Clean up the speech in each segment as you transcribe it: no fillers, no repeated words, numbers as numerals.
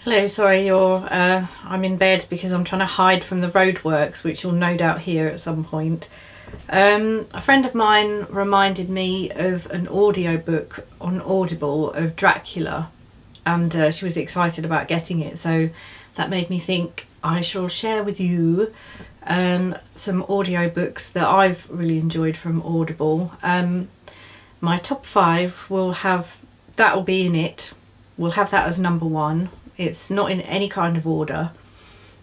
Hello, sorry, I'm in bed because I'm trying to hide from the roadworks, which you'll no doubt hear at some point. A friend of mine reminded me of an audiobook on Audible of Dracula, and she was excited about getting it, so that made me think I shall share with you some audiobooks that I've really enjoyed from Audible. My top 5 will be in it. We'll have that as number 1. It's not in any kind of order,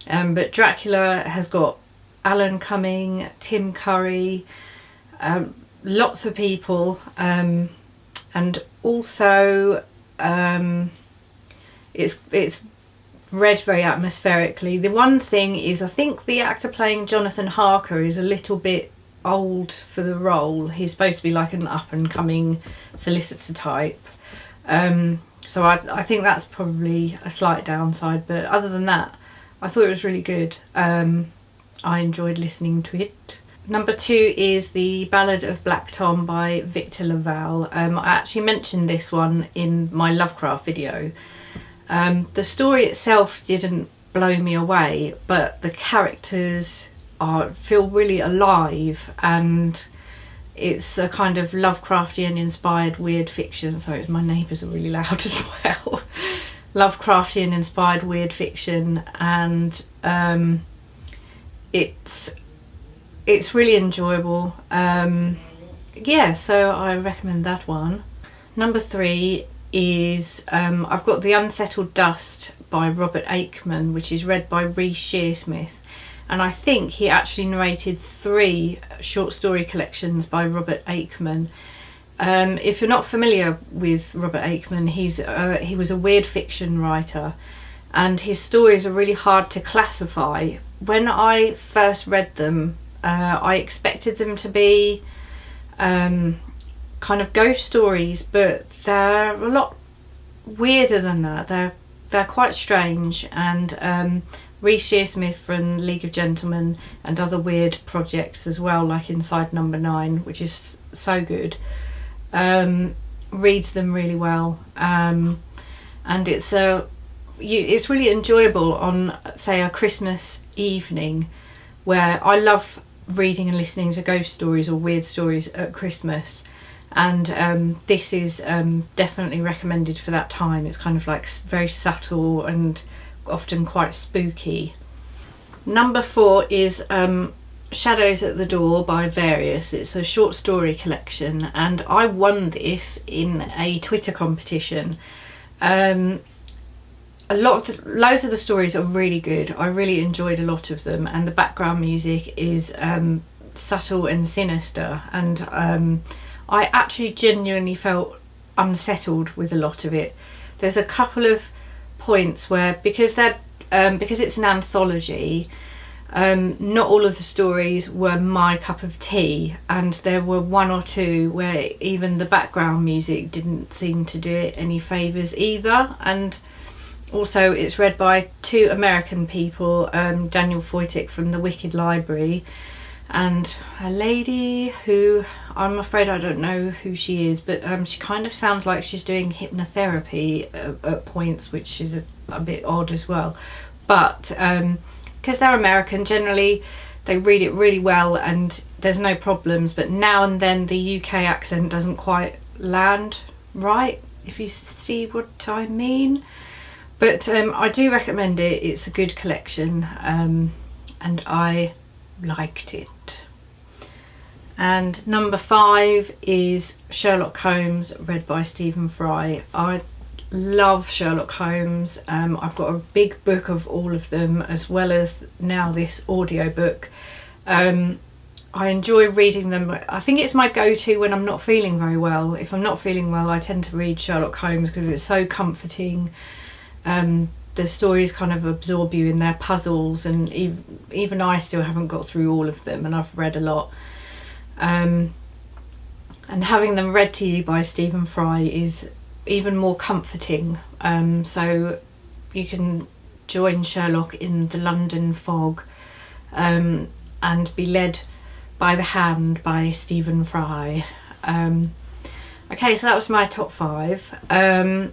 but Dracula has got Alan Cumming, Tim Curry, lots of people, and also it's read very atmospherically. The one thing is, I think the actor playing Jonathan Harker is a little bit old for the role. He's supposed to be like an up and coming solicitor type. So I think that's probably a slight downside, but other than that, I thought it was really good. I enjoyed listening to it. Number 2 is The Ballad of Black Tom by Victor LaValle. I actually mentioned this one in my Lovecraft video. The story itself didn't blow me away, but the characters feel really alive, and it's a kind of Lovecraftian inspired weird fiction. Sorry, my neighbours are really loud as well. Lovecraftian inspired weird fiction, and it's really enjoyable. Yeah, so I recommend that one. Number 3 is I've got The Unsettled Dust by Robert Aikman, which is read by Reece Shearsmith. And I think he actually narrated 3 short story collections by Robert Aikman. If you're not familiar with Robert Aikman, he was a weird fiction writer, and his stories are really hard to classify. When I first read them, I expected them to be kind of ghost stories, but they're a lot weirder than that. They're quite strange, and Reece Shearsmith from League of Gentlemen and other weird projects as well, like Inside Number 9, which is so good, reads them really well, and it's really enjoyable on, say, a Christmas evening, where I love reading and listening to ghost stories or weird stories at Christmas, and this is definitely recommended for that time. It's kind of like very subtle and often quite spooky. Number 4 is Shadows at the Door by Various. It's a short story collection, and I won this in a Twitter competition. Loads of the stories are really good. I really enjoyed a lot of them, and the background music is subtle and sinister, and I actually genuinely felt unsettled with a lot of it. There's a couple of points where, because it's an anthology, not all of the stories were my cup of tea, and there were 1 or 2 where even the background music didn't seem to do it any favours either. And also, it's read by 2 American people, Daniel Foytik from the Wicked Library, and a lady who, I'm afraid I don't know who she is, but she kind of sounds like she's doing hypnotherapy at points, which is a bit odd as well. But because they're American, generally they read it really well and there's no problems, but now and then the UK accent doesn't quite land right, if you see what I mean. But I do recommend it. It's a good collection, and I liked it. And number 5 is Sherlock Holmes, read by Stephen Fry. I love Sherlock Holmes. I've got a big book of all of them, as well as now this audiobook. I enjoy reading them. I think it's my go-to when I'm not feeling very well. If I'm not feeling well, I tend to read Sherlock Holmes because it's so comforting. The stories kind of absorb you in their puzzles, and even I still haven't got through all of them, and I've read a lot. And having them read to you by Stephen Fry is even more comforting. So you can join Sherlock in the London fog, and be led by the hand by Stephen Fry. Okay, so that was my top 5.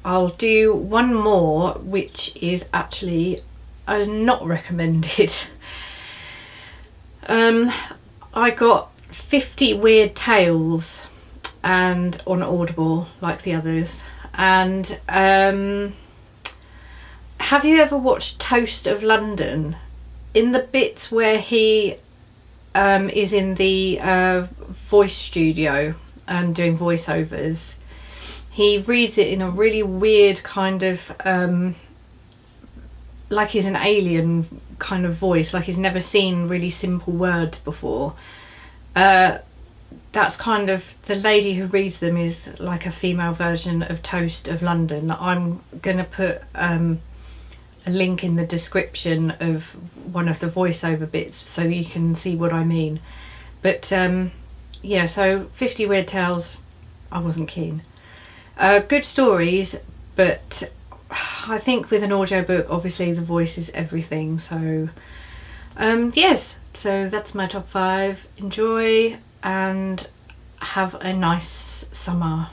I'll do one more, which is actually not recommended. I got 50 Weird Tales and on Audible, like the others. And have you ever watched Toast of London? In the bits where he is in the voice studio doing voiceovers, he reads it in a really weird kind of like he's an alien kind of voice, like he's never seen really simple words before. That's kind of, the lady who reads them is like a female version of Toast of London. I'm gonna put a link in the description of one of the voiceover bits so that you can see what I mean. But yeah, so 50 Weird Tales, I wasn't keen. Good stories, but I think with an audiobook, obviously the voice is everything. So yes, so that's my top 5. Enjoy and have a nice summer.